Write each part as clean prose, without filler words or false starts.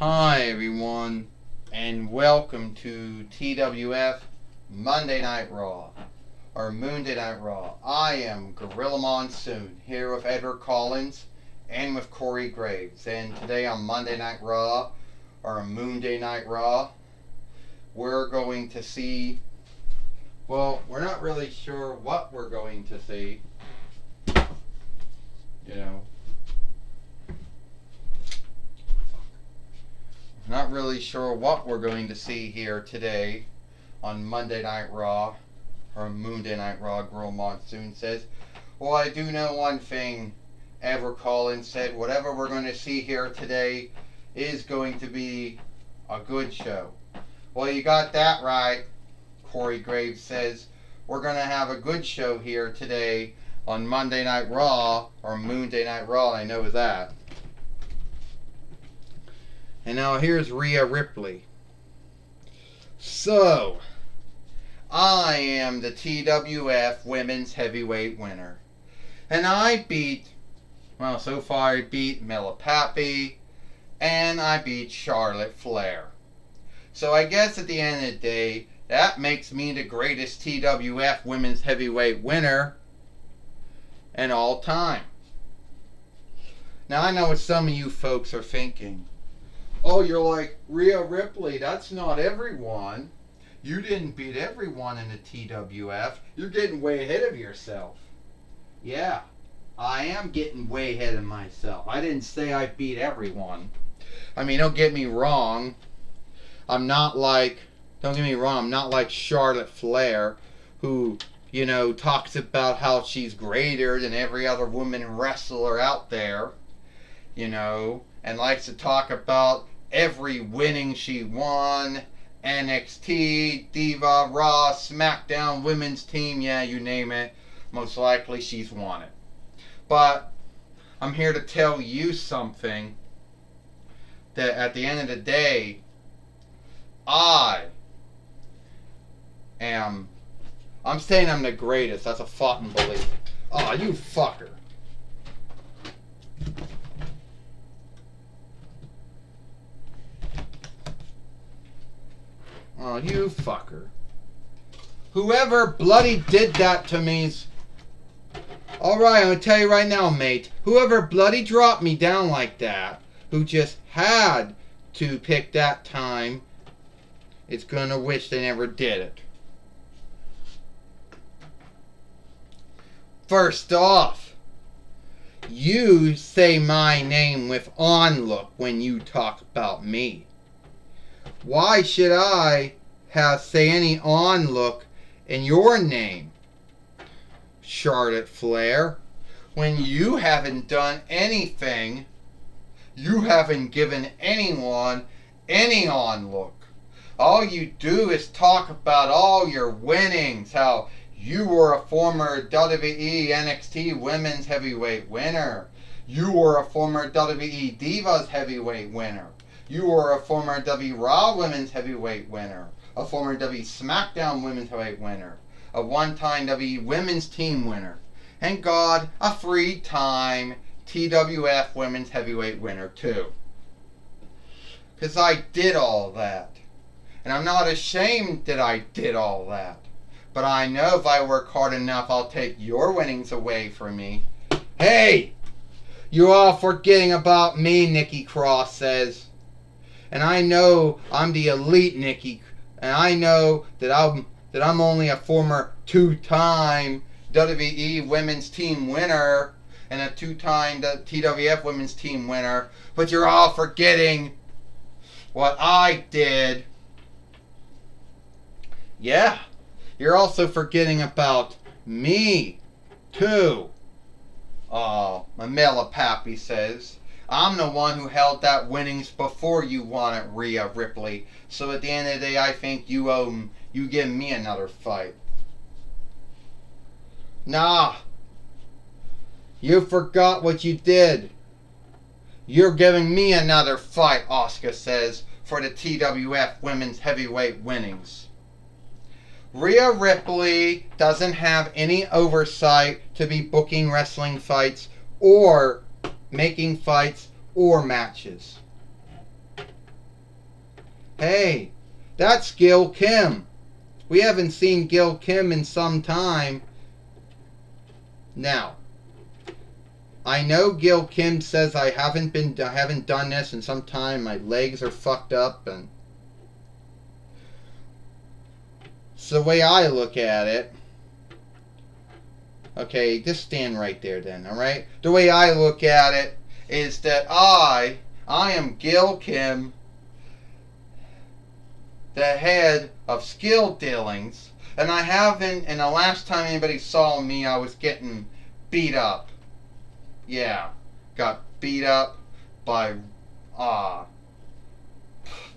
Hi everyone, and welcome to TWF Monday Night Raw, or Moonday Night Raw. I am Gorilla Monsoon, here with Edward Collins and with Corey Graves. And today on Monday Night Raw, or Moonday Night Raw, we're going to see, well, we're not really sure what we're going to see, Not really sure what we're going to see here today on Monday Night Raw, or Moonday Night Raw, Girl Monsoon says. Well, I do know one thing. Edward Collins said whatever we're going to see here today is going to be a good show. Well, you got that right, Corey Graves says. We're going to have a good show here today on Monday Night Raw, or Moonday Night Raw, I know that. And now here's Rhea Ripley. So, I am the TWF Women's Heavyweight winner. And I beat, well, so far I beat Mela Pappy, and I beat Charlotte Flair. So I guess at the end of the day, that makes me the greatest TWF Women's Heavyweight winner in all time. Now I know what some of you folks are thinking. Oh, you're like, Rhea Ripley, that's not everyone. You didn't beat everyone in the TWF. You're getting way ahead of yourself. Yeah, I am getting way ahead of myself. I didn't say I beat everyone. I mean, don't get me wrong. I'm not like Charlotte Flair, who, talks about how she's greater than every other woman wrestler out there, and likes to talk about every winning she won, NXT, Diva, Raw, SmackDown, Women's Team, yeah, you name it. Most likely she's won it. But I'm here to tell you something, that at the end of the day, I'm saying I'm the greatest. That's a fucking belief. Oh, you fucker. Oh, you fucker. Whoever bloody did that to me's... Alright, I'm going to tell you right now, mate. Whoever bloody dropped me down like that, who just had to pick that time, it's going to wish they never did it. First off, you say my name with on-look when you talk about me. Why should I say any on-look in your name, Charlotte Flair, when you haven't done anything? You haven't given anyone any on-look. All you do is talk about all your winnings, how you were a former WWE NXT Women's Heavyweight winner. You were a former WWE Divas Heavyweight winner. You were a former WWE Raw Women's Heavyweight winner, a former WWE SmackDown Women's Heavyweight winner, a one-time WWE Women's Team winner, and God, a three-time TWF Women's Heavyweight winner too. Because I did all that. And I'm not ashamed that I did all that. But I know if I work hard enough, I'll take your winnings away from me. Hey! You're all forgetting about me, Nikki Cross says. And I know I'm the elite Nikki, and I know that I'm only a former two-time WWE Women's Team winner and a two-time TWF Women's Team winner, but you're all forgetting what I did. Yeah, you're also forgetting about me too. Oh, Mela Pappy says. I'm the one who held that winnings before you won it, Rhea Ripley. So at the end of the day, I think you give me another fight. Nah. You forgot what you did. You're giving me another fight, Asuka says, for the TWF Women's Heavyweight winnings. Rhea Ripley doesn't have any oversight to be booking wrestling fights or making fights or matches. Hey, that's Gil Kim. We haven't seen Gil Kim in some time. Now, I know Gil Kim says I haven't done this in some time. My legs are fucked up, and so the way I look at it. Okay, just stand right there then, alright? The way I look at it is that I am Gil Kim, the head of Skill Dealings, and I haven't, and the last time anybody saw me, I was getting beat up. Yeah, got beat up by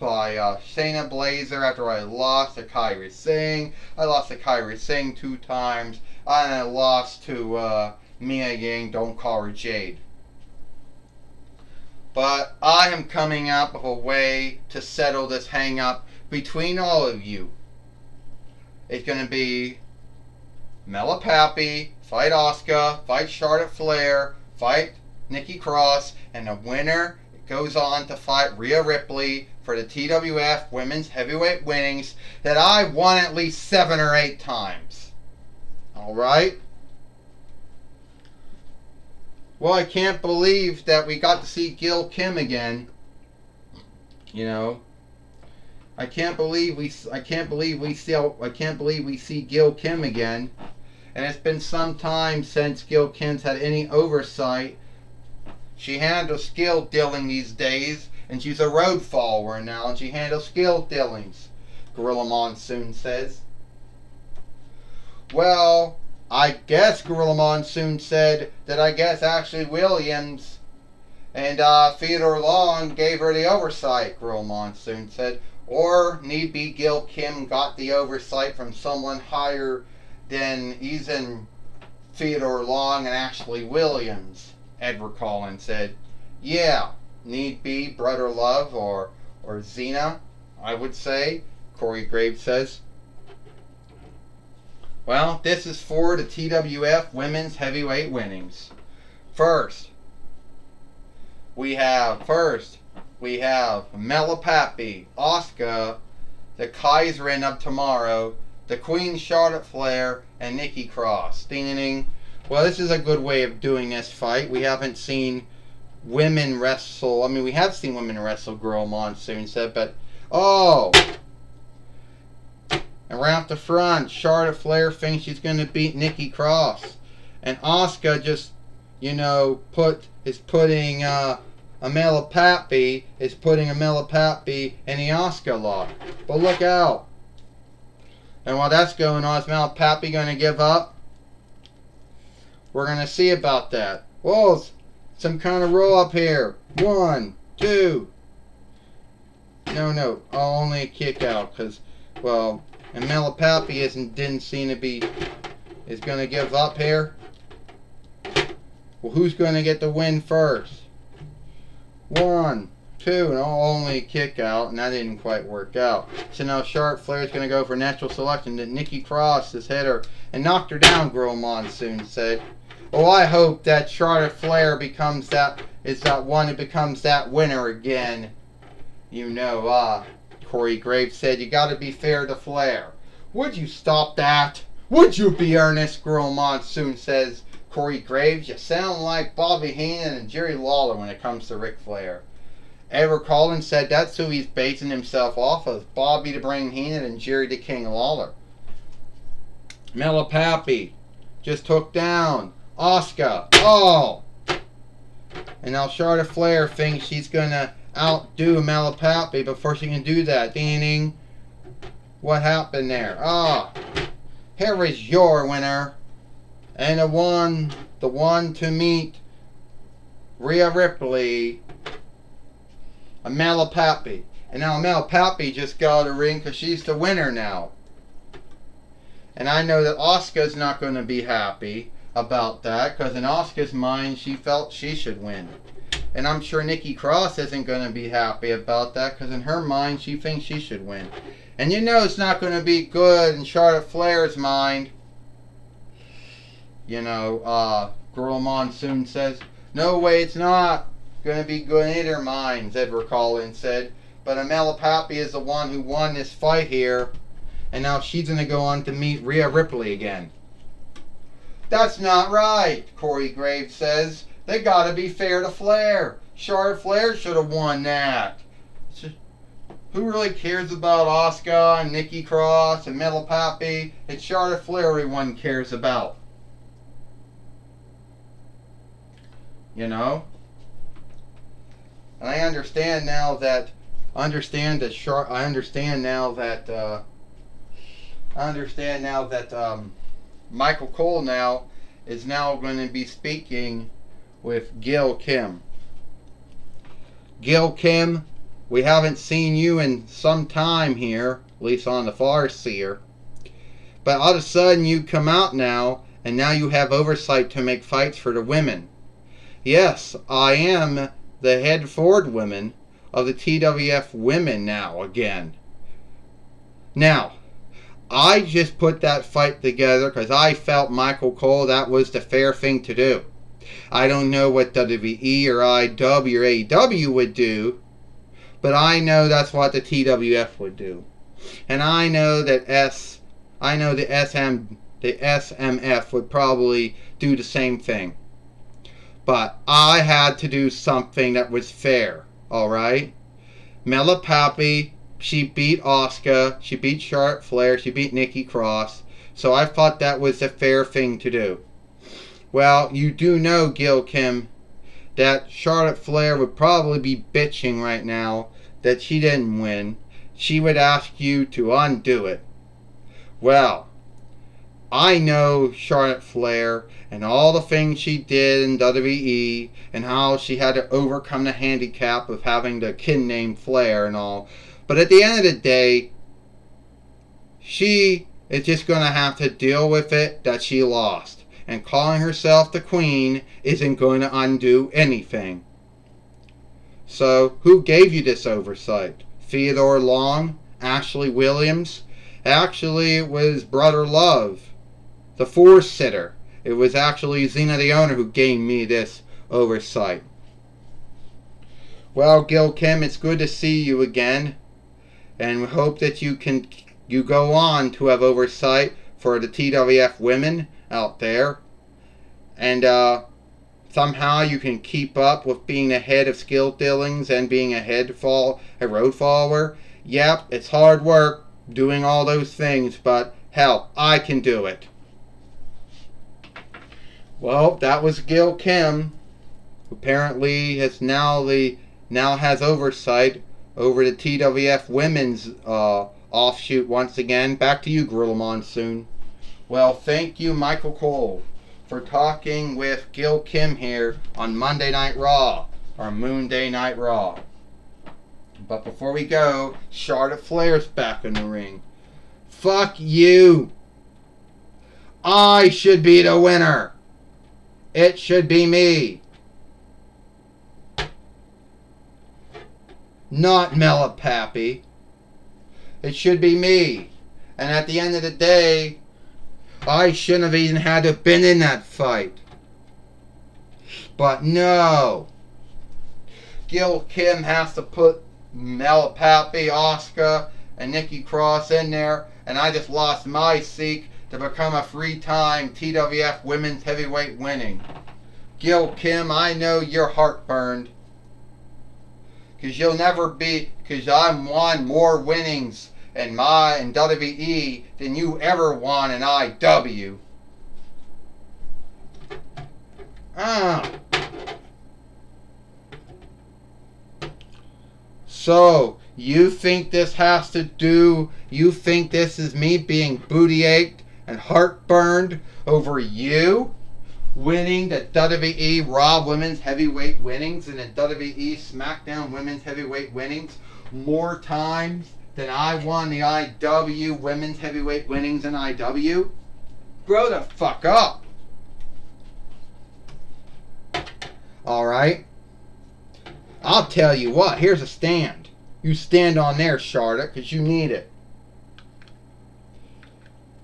Shayna Blazer after I lost to Kairi Singh. I lost to Kairi Singh 2 times. And I lost to Mia Ying, don't call her Jade. But I am coming up with a way to settle this hang up between all of you. It's going to be Mela Pappy, fight Asuka, fight Charlotte Flair, fight Nikki Cross, and the winner goes on to fight Rhea Ripley for the TWF Women's Heavyweight winnings that I won at least 7 or 8 times. Alright? Well, I can't believe that we got to see Gil Kim again. You know, I can't believe we see Gil Kim again. And it's been some time since Gil Kim's had any oversight. She handles skill dealing these days, and she's a road follower now, and she handles skill dealings, Gorilla Monsoon says. Well, I guess Gorilla Monsoon said that Ashley Williams and Theodore Long gave her the oversight, Gorilla Monsoon said. Or, need be, Gil Kim got the oversight from someone higher than even Theodore Long and Ashley Williams, Edward Collins said. Yeah, need be Brother Love or Xena, I would say, Corey Graves says. Well, this is for the TWF Women's Heavyweight winnings. First, we have Mela Pappy, Asuka, the Kaiserin of tomorrow, the Queen Charlotte Flair, and Nikki Cross. Ding ding ding. Well, this is a good way of doing this fight. We haven't seen women wrestle. I mean, we have seen women wrestle, Girl Monsoon said, but oh. And right off the front, Charlotte Flair thinks she's going to beat Nikki Cross. And Asuka just, is putting Mela Pappy in the Asuka lock. But look out. And while that's going on, is Mela Pappy going to give up? We're going to see about that. Whoa, some kind of roll up here. 1, 2. No, only a kick out because, well, and Mela Pappy is going to give up here. Well, who's going to get the win first? 1, 2, and only a kick out, and that didn't quite work out. So now Charlotte Flair is going to go for natural selection. That Nikki Cross has hit her and knocked her down, Girl Monsoon said. Well, I hope that Charlotte Flair becomes that winner again. Corey Graves said, you got to be fair to Flair. Would you stop that? Would you be earnest? Girl Monsoon says. Corey Graves, you sound like Bobby Heenan and Jerry Lawler when it comes to Ric Flair. Edward Collins said that's who he's basing himself off of, Bobby the Brain Heenan and Jerry the King Lawler. Mela Pappy just took down Asuka. Oh! And now Charlotte Flair thinks she's going to outdo Mela Pappy before she can do that. Ding ding. What happened there? Here is your winner. And the one to meet Rhea Ripley, Mela Pappy. And now Mela Pappy just got out of the ring because she's the winner now. And I know that Asuka's not going to be happy about that because in Asuka's mind she felt she should win. And I'm sure Nikki Cross isn't going to be happy about that because in her mind she thinks she should win. And it's not going to be good in Charlotte Flair's mind. Girl Monsoon says, no way it's not going to be good in either minds, Edward Collins said. But Amela Pappy is the one who won this fight here. And now she's going to go on to meet Rhea Ripley again. That's not right, Corey Graves says. They got to be fair to Flair. Charlotte Flair should have won that. Who really cares about Asuka and Nikki Cross and Amela Pappy? It's Charlotte Flair everyone cares about. You know? And I understand now that Michael Cole now is now going to be speaking with Gail Kim. Gail Kim, we haven't seen you in some time here, at least on the Farseer. But all of a sudden you come out now, and now you have oversight to make fights for the women. Yes, I am the head forward woman of the TWF women now again. Now, I just put that fight together because I felt Michael Cole, that was the fair thing to do. I don't know what WWE or IW or AEW would do, but I know that's what the TWF would do. And I know that the SMF would probably do the same thing. But I had to do something that was fair, alright? Amela Pappy, she beat Asuka, she beat Charlotte Flair, she beat Nikki Cross, so I thought that was the fair thing to do. Well, you do know, Gail Kim, that Charlotte Flair would probably be bitching right now that she didn't win. She would ask you to undo it. Well, I know Charlotte Flair and all the things she did in WWE and how she had to overcome the handicap of having the kid named Flair and all. But at the end of the day, she is just going to have to deal with it that she lost. And calling herself the Queen isn't going to undo anything. So, who gave you this oversight? Theodore Long? Ashley Williams? Actually, it was Brother Love, the four-sitter. It was actually Xena the Owner who gave me this oversight. Well, Gail Kim, it's good to see you again. And we hope that you go on to have oversight for the TWF women out there. And somehow you can keep up with being the head of skill dealings and being a road follower. Yep, it's hard work doing all those things, but hell, I can do it. Well, that was Gail Kim, who apparently now has oversight over the TWF women's offshoot once again. Back to you, Gorilla Monsoon. Well, thank you, Michael Cole, for talking with Gail Kim here on Monday Night Raw, or Moon Day Night Raw. But before we go, Charlotte Flair's back in the ring. Fuck you! I should be the winner! It should be me! Not Amela Pappy. It should be me. And at the end of the day, I shouldn't have even had to have been in that fight. But no. Gail Kim has to put Amela Pappy, Asuka, and Nikki Cross in there. And I just lost my seat to become a three-time TWF Women's Heavyweight winning. Gail Kim, I know you're heartburned. Because you'll never be, because I'm won more winnings in WWE than you ever won in IW. So, you think this is me being booty ached and heartburned over you winning the WWE Raw Women's Heavyweight winnings and the WWE SmackDown Women's Heavyweight winnings more times than I won the IW Women's Heavyweight winnings in IW? Grow the fuck up. Alright? I'll tell you what, here's a stand. You stand on there, Charlotte, because you need it.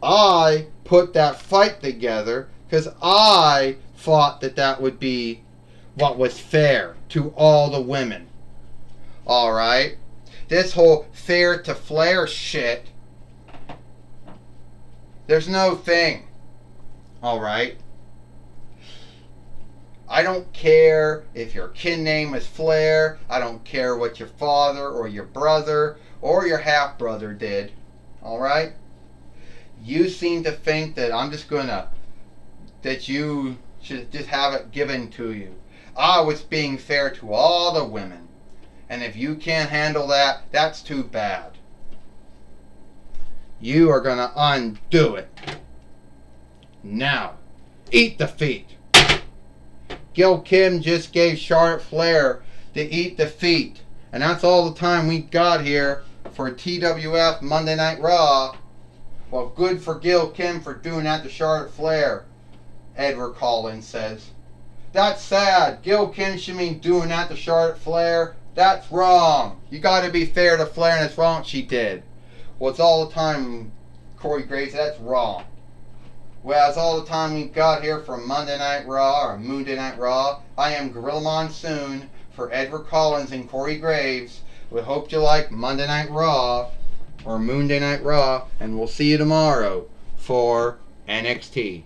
I put that fight together because I thought that would be what was fair to all the women. Alright? This whole fair to Flair shit, there's no thing. Alright? I don't care if your kin name is Flair. I don't care what your father or your brother or your half-brother did. Alright? You seem to think that that you should just have it given to you. I was being fair to all the women. And if you can't handle that, that's too bad. You are gonna undo it. Now, eat the feet. Gil Kim just gave Charlotte Flair to eat the feet. And that's all the time we got here for TWF Monday Night Raw. Well, good for Gil Kim for doing that to Charlotte Flair, Edward Collins says. That's sad. Gil Kim should be doing that to Charlotte Flair. That's wrong. You gotta be fair to Flair, and it's wrong she did. Well, it's all the time, Corey Graves, that's wrong. Well, that's all the time we've got here for Monday Night Raw, or Monday Night Raw. I am Gorilla Monsoon for Edward Collins and Corey Graves. We hope you like Monday Night Raw, or Monday Night Raw, and we'll see you tomorrow for NXT.